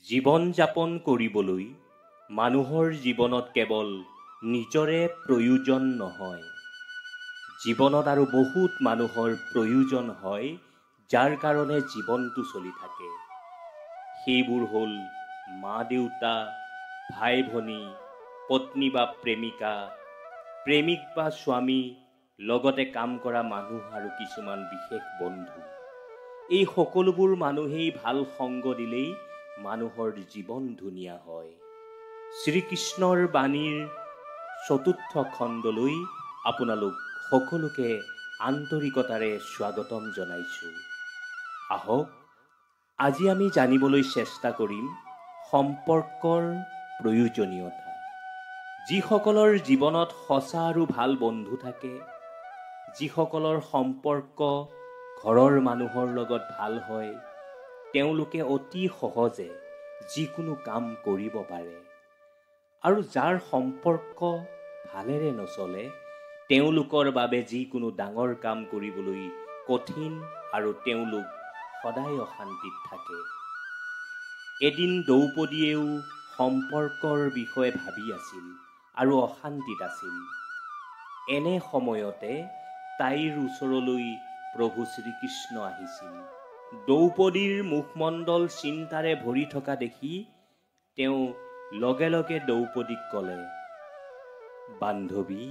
জীৱন যাপন কৰিবলৈ মানুহৰ জীৱনত কেৱল নিজৰে প্ৰয়োজন নহয়, জীৱনত আৰু বহুত মানুহৰ প্ৰয়োজন হয়, যাৰ কাৰণে জীৱনটো চলি থাকে। সেইবোৰ হ'ল মা দেউতা, ভাই ভনী, পত্নী বা প্ৰেমিকা, প্ৰেমিক বা স্বামী, লগতে কাম কৰা মানুহ আৰু কিছুমান বিশেষ বন্ধু। এই সকলোবোৰ মানুহেই ভাল সংগ দিলেই মানুহৰ জীৱন ধুনীয়া হয়। শ্ৰীকৃষ্ণৰ বাণীৰ ৪ৰ্থ খণ্ডলৈ আপোনালোক সকলোকে আন্তৰিকতাৰে স্বাগতম জনাইছোঁ। আহক আজি আমি জানিবলৈ চেষ্টা কৰিম সম্পৰ্কৰ প্ৰয়োজনীয়তা। যিসকলৰ জীৱনত সঁচা আৰু ভাল বন্ধু থাকে, যিসকলৰ সম্পৰ্ক ঘৰৰ মানুহৰ লগত ভাল হয়, তেওঁলোকে অতি সহজে যিকোনো কাম কৰিব পাৰে। আৰু যাৰ সম্পৰ্ক ভালেৰে নচলে, তেওঁলোকৰ বাবে যিকোনো ডাঙৰ কাম কৰিবলৈ কঠিন আৰু তেওঁলোক সদায় অশান্তিত থাকে। এদিন দ্ৰৌপদীয়েও সম্পৰ্কৰ বিষয়ে ভাবি আছিল আৰু অশান্তিত আছিল। এনে সময়তে তাইৰ ওচৰলৈ প্ৰভু শ্ৰীকৃষ্ণ আহিছিল। দ্ৰৌপদীৰ মুখমণ্ডল চিন্তাৰে ভৰি থকা দেখি তেওঁ লগে লগে দ্ৰৌপদীক ক'লে, বান্ধৱী,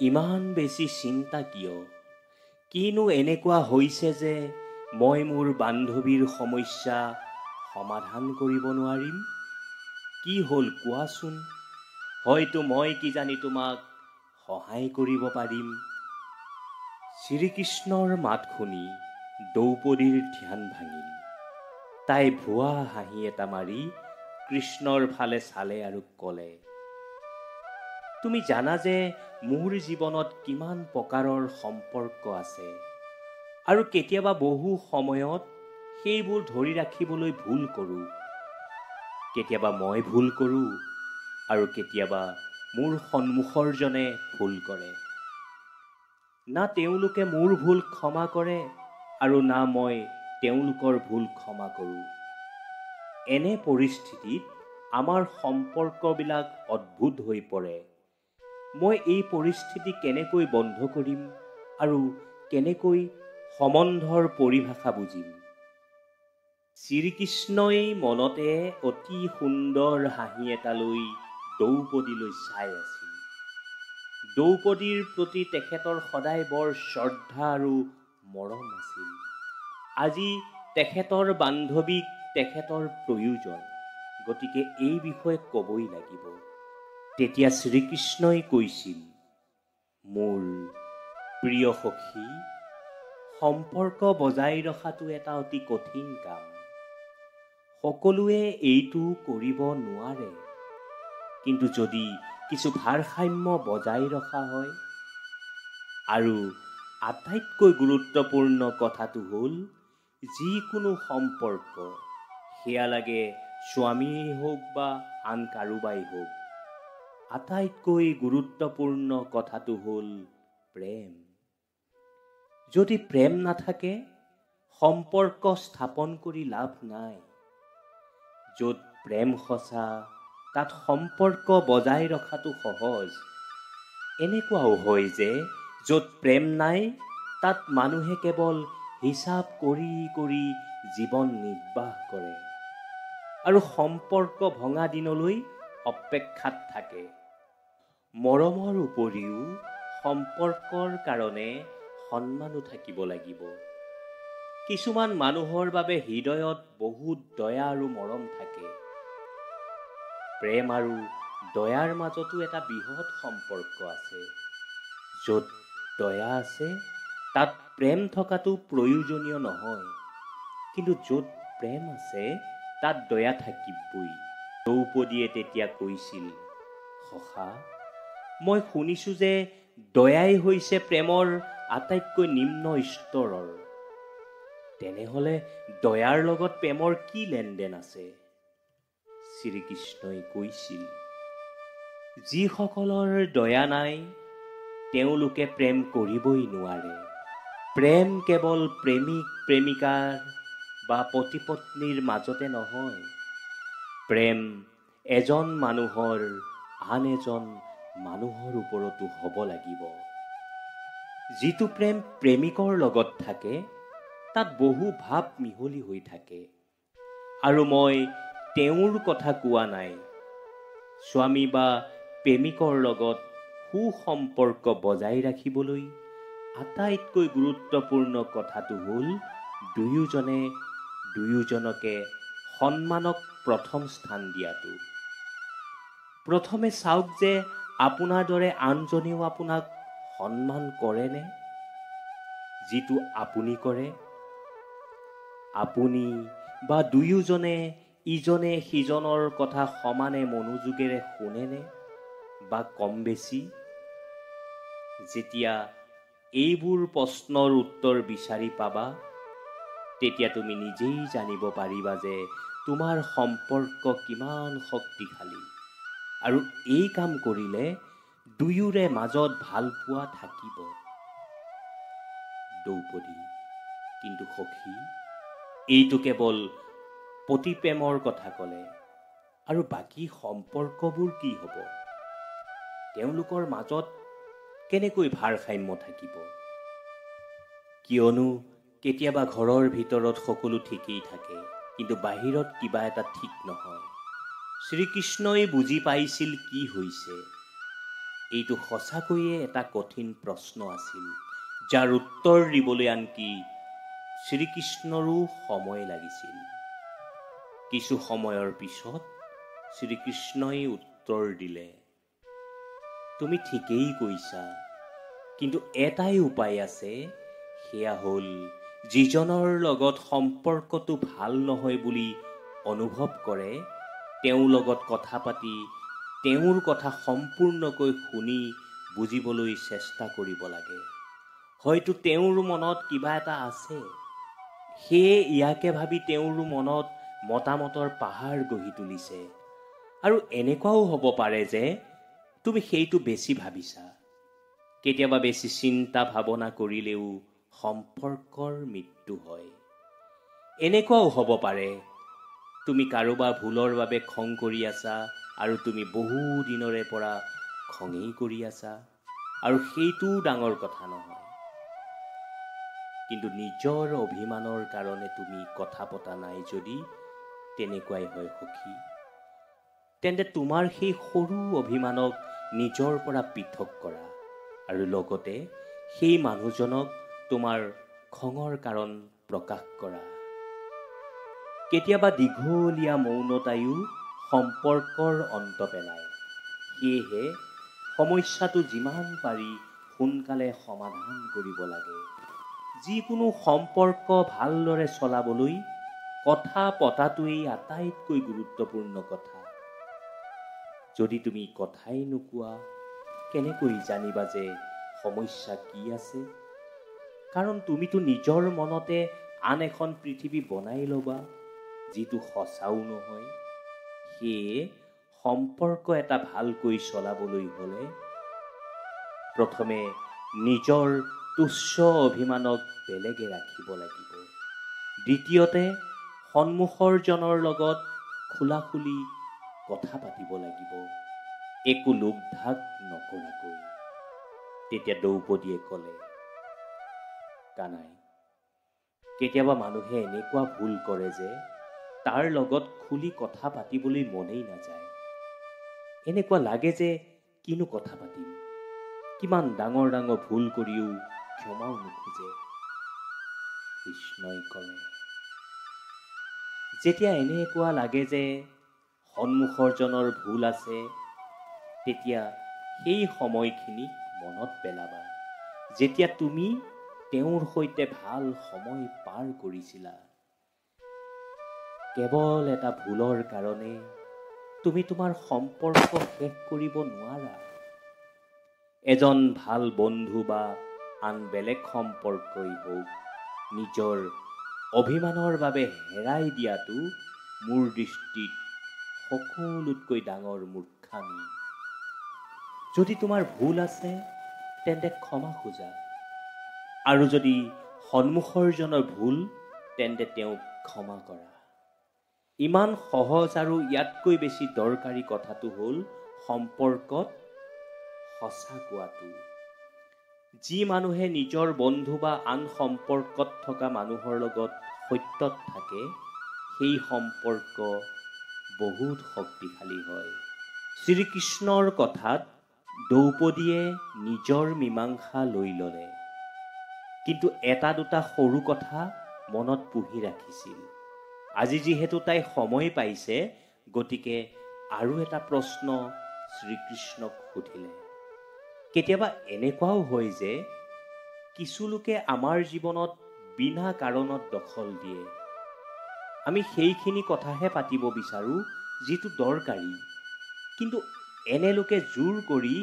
ইমান বেছি চিন্তা কিয়? কিনো এনেকুৱা হৈছে যে মই মোৰ বান্ধৱীৰ সমস্যা সমাধান কৰিব নোৱাৰিম? কি হ'ল কোৱাচোন, হয়তো মই কিজানি তোমাক সহায় কৰিব পাৰিম। শ্ৰীকৃষ্ণৰ মাত শুনি দ্ৰৌপদীৰ ধ্যান ভাঙিল। তাই ভুৱা হাঁহি এটা মাৰি কৃষ্ণৰ ফালে চালে আৰু ক'লে, তুমি জানা যে মোৰ জীৱনত কিমান প্ৰকাৰৰ সম্পৰ্ক আছে, আৰু কেতিয়াবা বহু সময়ত সেইবোৰ ধৰি ৰাখিবলৈ ভুল কৰোঁ। কেতিয়াবা মই ভুল কৰোঁ আৰু কেতিয়াবা মোৰ সন্মুখৰজনে ভুল কৰে। না তেওঁলোকে মোৰ ভুল ক্ষমা কৰে আৰু না মই তেওঁলোকৰ ভুল ক্ষমা কৰোঁ। এনে পৰিস্থিতিত আমাৰ সম্পৰ্কবিলাক অদ্ভুত হৈ পৰে। মই এই পৰিস্থিতি কেনেকৈ বন্ধ কৰিম আৰু কেনেকৈ সম্বন্ধৰ পৰিভাষা বুজিম? শ্ৰীকৃষ্ণই মনতে অতি সুন্দৰ হাঁহি এটা লৈ দ্ৰৌপদীলৈ চাই আছিল। দ্ৰৌপদীৰ প্ৰতি তেখেতৰ সদায় বৰ শ্ৰদ্ধা আৰু মৰম আছিল। আজি তেখেতৰ বান্ধৱীক তেখেতৰ প্ৰয়োজন, গতিকে এই বিষয়ে ক'বই লাগিব। তেতিয়া শ্ৰীকৃষ্ণই কৈছিল, মোৰ প্ৰিয় সখী, সম্পৰ্ক বজাই ৰখাটো এটা অতি কঠিন কাম। সকলোৱে এইটো কৰিব নোৱাৰে, কিন্তু যদি কিছু ভাৰসাম্য বজাই ৰখা হয়, আৰু আটাইতকৈ গুৰুত্বপূৰ্ণ কথাটো হ'ল, যিকোনো সম্পৰ্ক, সেয়া লাগে স্বামীয়েই হওক বা আন কাৰোবাই হওক, আটাইতকৈ গুৰুত্বপূৰ্ণ কথাটো হ'ল প্ৰেম। যদি প্ৰেম নাথাকে, সম্পৰ্ক স্থাপন কৰি লাভ নাই। য'ত প্ৰেম সঁচা, তাত সম্পৰ্ক বজাই ৰখাটো সহজ। এনেকুৱাও হয় যে য'ত প্ৰেম নাই, তাত মানুহে কেৱল হিচাপ কৰি কৰি জীৱন নিৰ্বাহ কৰে আৰু সম্পৰ্ক ভঙা দিনলৈ অপেক্ষাত থাকে। মৰমৰ উপৰিও সম্পৰ্কৰ কাৰণে সন্মানো থাকিব লাগিব। কিছুমান মানুহৰ বাবে হৃদয়ত বহুত দয়া আৰু মৰম থাকে। প্ৰেম আৰু দয়াৰ মাজতো এটা বৃহৎ সম্পৰ্ক আছে। য'ত দয়া আছে, তাত প্ৰেম থকাটো প্ৰয়োজনীয় নহয়, কিন্তু য'ত প্ৰেম আছে, তাত দয়া থাকিবই। দ্ৰৌপদীয়ে তেতিয়া কৈছিল, সখা, মই শুনিছোঁ যে দয়াই হৈছে প্ৰেমৰ আটাইতকৈ নিম্ন স্তৰৰ। তেনেহ'লে দয়াৰ লগত প্ৰেমৰ কি লেনদেন আছে? শ্ৰীকৃষ্ণই কৈছিল, যিসকলৰ দয়া নাই, তেওঁলোকে প্ৰেম কৰিবই নোৱাৰে। প্ৰেম কেৱল প্ৰেমিক প্ৰেমিকাৰ বা পতি পত্নীৰ মাজতে নহয়, প্ৰেম এজন মানুহৰ আন এজন মানুহৰ ওপৰতো হ'ব লাগিব। যিটো প্ৰেম প্ৰেমিকৰ লগত থাকে তাত বহু ভাৱ মিহলি হৈ থাকে। আৰু মই তেওঁৰ কথা কোৱা নাই। স্বামী বা প্ৰেমিকৰ লগত সুসম্পৰ্ক বজাই ৰাখিবলৈ আটাইতকৈ গুৰুত্বপূৰ্ণ কথাটো হ'ল দুয়োজনকে সন্মানক প্ৰথম স্থান দিয়াটো। প্ৰথমে চাওক যে আপোনাৰ দৰে আনজনেও আপোনাক সন্মান কৰেনে? যিটো আপুনি কৰে, আপুনি বা দুয়োজনে ইজনে সিজনৰ কথা সমানে মনোযোগেৰে শুনেনে বা কম বেছি? যেতিয়া এইবোৰ প্ৰশ্নৰ উত্তৰ বিচাৰি পাবা, তেতিয়া তুমি নিজেই জানিব পাৰিবা যে তোমাৰ সম্পৰ্ক কিমান শক্তিশালী। আৰু এই কাম কৰিলে দুয়োৰে মাজত ভালপোৱা থাকিব। দ্ৰৌপদী, কিন্তু সখী, এইটো কেৱল পতি প্ৰেমৰ কথা ক'লে, আৰু বাকী সম্পৰ্কবোৰ কি হ'ব? তেওঁলোকৰ মাজত কেনেকৈ ভাৰসাম্য থাকিব? কিয়নো কেতিয়াবা ঘৰৰ ভিতৰত সকলো ঠিকেই থাকে, কিন্তু বাহিৰত কিবা এটা ঠিক নহয়। শ্ৰীকৃষ্ণই বুজি পাইছিল কি হৈছে। এইটো সঁচাকৈয়ে এটা কঠিন প্ৰশ্ন আছিল, যাৰ উত্তৰ দিবলৈ আনকি শ্ৰীকৃষ্ণৰো সময় লাগিছিল। কিছু সময়ৰ পিছত শ্ৰীকৃষ্ণই উত্তৰ দিলে, তুমি ঠিকেই কৈছা, কিন্তু এটাই উপায় আছে, সেয়া হ'ল যিজনৰ লগত সম্পৰ্কটো ভাল নহয় বুলি অনুভৱ কৰে, তেওঁৰ লগত কথা পাতি তেওঁৰ কথা সম্পূৰ্ণকৈ শুনি বুজিবলৈ চেষ্টা কৰিব লাগে। হয়তো তেওঁৰ মনত কিবা এটা আছে, সেয়ে ইয়াকে ভাবি তেওঁৰ মনত মতামতৰ পাহাৰ গঢ়ি তুলিছে। আৰু এনেকুৱাও হ'ব পাৰে যে তুমি সেইটো বেছি ভাবিছা। কেতিয়াবা বেছি চিন্তা ভাৱনা কৰিলেও সম্পৰ্কৰ মৃত্যু হয়। এনেকুৱাও হ'ব পাৰে তুমি কাৰোবাৰ ভুলৰ বাবে খং কৰি আছা, আৰু তুমি বহু দিনৰে পৰা খঙেই কৰি আছা, আৰু সেইটোও ডাঙৰ কথা নহয়। কিন্তু নিজৰ অভিমানৰ কাৰণে তুমি কথা পতা নাই যদি তেনেকুৱাই হয় সখী, তেন্তে তোমাৰ সেই সৰু অভিমানক নিজৰ পৰা পৃথক কৰা, আৰু লগতে সেই মানুহজনক তোমাৰ খঙৰ কাৰণ প্ৰকাশ কৰা। কেতিয়াবা দীঘলীয়া মৌনতায়ো সম্পৰ্কৰ অন্ত পেলায়। সেয়েহে সমস্যাটো যিমান পাৰি সোনকালে সমাধান কৰিব লাগে। যিকোনো সম্পৰ্ক ভালদৰে চলাবলৈ কথা পতাটোৱেই আটাইতকৈ গুৰুত্বপূৰ্ণ কথা। যদি তুমি কথাই নোকোৱা, কেনেকৈ জানিবা যে সমস্যা কি আছে? কাৰণ তুমিতো নিজৰ মনতে আন এখন পৃথিৱী বনাই ল'বা, যিটো সঁচাও নহয়। সেয়ে সম্পৰ্ক এটা ভালকৈ চলাবলৈ হ'লে প্ৰথমে নিজৰ তুচ্ছ অভিমানক বেলেগে ৰাখিব লাগিব। দ্বিতীয়তে সন্মুখৰজনৰ লগত খোলাখুলি কথা পাতিব লাগিব, একো লোকঢাক নকৰাকৈ। তেতিয়া দ্ৰৌপদীয়ে ক'লে, কানাই, কেতিয়াবা মানুহে এনেকুৱা ভুল কৰে যে তাৰ লগত খুলি কথা পাতিবলৈ মনেই নাযায়। এনেকুৱা লাগে যে কিনো কথা পাতিম, কিমান ডাঙৰ ডাঙৰ ভুল কৰিও ক্ষমাও নোখোজে। কৃষ্ণই ক'লে, যেতিয়া এনেকুৱা লাগে যে সন্মুখৰজনৰ ভুল আছে, তেতিয়া সেই সময়খিনিক মনত পেলাবা যেতিয়া তুমি তেওঁৰ সৈতে ভাল সময় পাৰ কৰিছিলা। কেৱল এটা ভুলৰ কাৰণে তুমি তোমাৰ সম্পৰ্ক শেষ কৰিব নোৱাৰা। এজন ভাল বন্ধু বা আন বেলেগ সম্পৰ্কই হওক, নিজৰ অভিমানৰ বাবে হেৰাই দিয়াটো মোৰ দৃষ্টিত সকলোতকৈ ডাঙৰ মূৰ্খামি। যদি তোমাৰ ভুল আছে তেন্তে ক্ষমা খোজা, আৰু যদি সন্মুখৰজনৰ ভুল তেন্তে তেওঁক ক্ষমা কৰা। ইমান সহজ আৰু ইয়াতকৈ বেছি দৰকাৰী কথাটো হ'ল সম্পৰ্কত সঁচা কোৱাটো। যি মানুহে নিজৰ বন্ধু বা আন সম্পৰ্কত থকা মানুহৰ লগত সত্যত থাকে, সেই সম্পৰ্ক বহুত শক্তিশালী হয়। শ্ৰীকৃষ্ণৰ কথাত দ্ৰৌপদীয়ে নিজৰ মীমাংসা লৈ ল'লে, কিন্তু এটা দুটা সৰু কথা মনত পুহি ৰাখিছিল। আজি যিহেতু তাই সময় পাইছে, গতিকে আৰু এটা প্ৰশ্ন শ্ৰীকৃষ্ণক সুধিলে। কেতিয়াবা এনেকুৱাও হয় যে কিছু লোকে আমাৰ জীৱনত বিনা কাৰণত দখল দিয়ে। আমি সেইখিনি কথাহে পাতিব বিচাৰোঁ যিটো দৰকাৰী, কিন্তু এনে লোকে জোৰ কৰি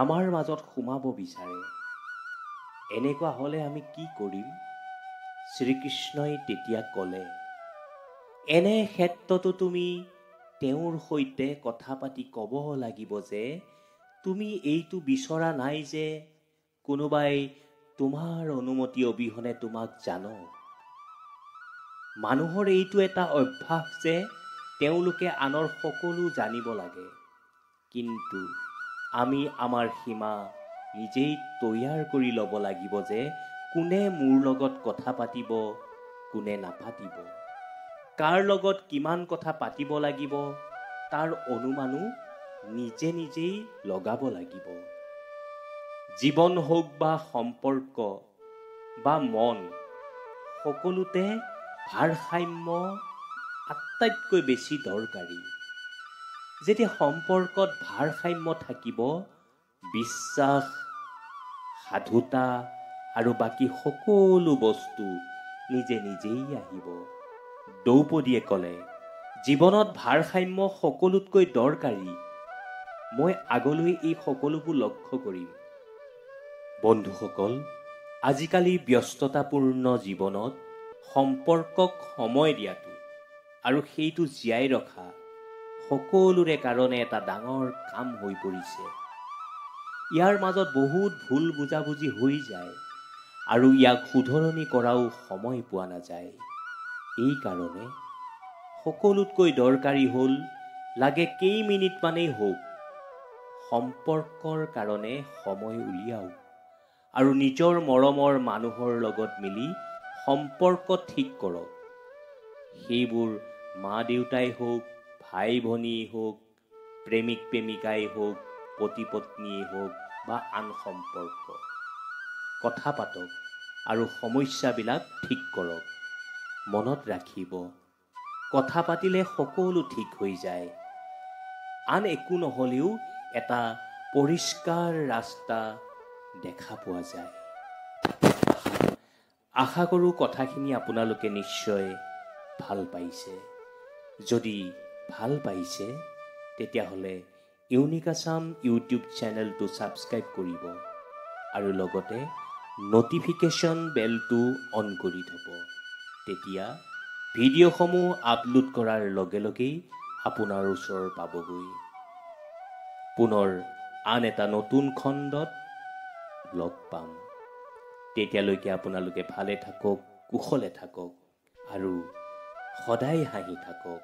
আমাৰ মাজত সোমাব বিচাৰে। এনেকুৱা হ'লে আমি কি কৰিম? শ্ৰীকৃষ্ণই তেতিয়া ক'লে, এনে ক্ষেত্ৰতো তুমি তেওঁৰ সৈতে কথা পাতি ক'ব লাগিব যে তুমি এইটো বিচৰা নাই যে কোনোবাই তোমাৰ অনুমতি অবিহনে তোমাক জানক। মানুহৰ এইটো এটা অভ্যাস যে তেওঁলোকে আনৰ সকলো জানিব লাগে, কিন্তু আমি আমাৰ সীমা নিজেই তৈয়াৰ কৰি ল'ব লাগিব যে কোনে মোৰ লগত কথা পাতিব, কোনে নাপাতিব। কাৰ লগত কিমান কথা পাতিব লাগিব তাৰ অনুমানো নিজে নিজেই লগাব লাগিব। জীৱন হওক বা সম্পৰ্ক বা মন, সকলোতে ভাৰসাম্য আটাইতকৈ বেছি দৰকাৰী। যেতিয়া সম্পৰ্কত ভাৰসাম্য থাকিব, বিশ্বাস, সাধুতা আৰু বাকী সকলো বস্তু নিজে নিজেই আহিব। দ্ৰৌপদীয়ে ক'লে, জীৱনত ভাৰসাম্য সকলোতকৈ দৰকাৰী। মই আগলৈ এই সকলোবোৰ লক্ষ্য কৰিম। বন্ধুসকল, আজিকালি ব্যস্ততাপূৰ্ণ জীৱনত সম্পৰ্কক সময় দিয়াটো আৰু সেইটো জীয়াই ৰখা সকলোৰে কাৰণে এটা ডাঙৰ কাম হৈ পৰিছে। ইয়াৰ মাজত বহুত ভুল বুজাবুজি হৈ যায় আৰু ইয়াক শুধৰণি কৰাও সময় পোৱা নাযায়। এই কাৰণে সকলোতকৈ দৰকাৰী হ'ল, লাগে কেইমিনিটমানেই হওক, সম্পৰ্কৰ কাৰণে সময় উলিয়াওক আৰু নিজৰ মৰমৰ মানুহৰ লগত মিলি সম্পৰ্ক ঠিক কৰক। সেইবোৰ মা দেউতাই হওক, ভাই ভনীয়েই হওক, প্ৰেমিক প্ৰেমিকাই হওক, পতি পত্নীয়েই হওক বা আন সম্পৰ্ক। কথা পাতক আৰু সমস্যাবিলাক ঠিক কৰক। মনত ৰাখিব, কথা পাতিলে সকলো ঠিক হৈ যায়। আন একো নহ'লেও এটা পৰিষ্কাৰ ৰাস্তা দেখা পোৱা যায়। আশা কৰোঁ কথাখিনি আপোনালোকে নিশ্চয় ভাল পাইছে। যদি ভাল পাইছে, তেতিয়াহ'লে ইউনিক আছাম ইউটিউব চেনেলটো ছাবস্ক্ৰাইব কৰিব আৰু লগতে ন'টিফিকেশ্যন বেলটো অন কৰি থ'ব। তেতিয়া ভিডিঅ'সমূহ আপলোড কৰাৰ লগে লগেই আপোনাৰ ওচৰ পাবগৈ। পুনৰ আন এটা নতুন খণ্ডত লগ পাম। তেতিয়ালৈকে আপোনালোকে ভালে থাকক, কুশলে থাকক আৰু সদায় হাঁহি থাকক।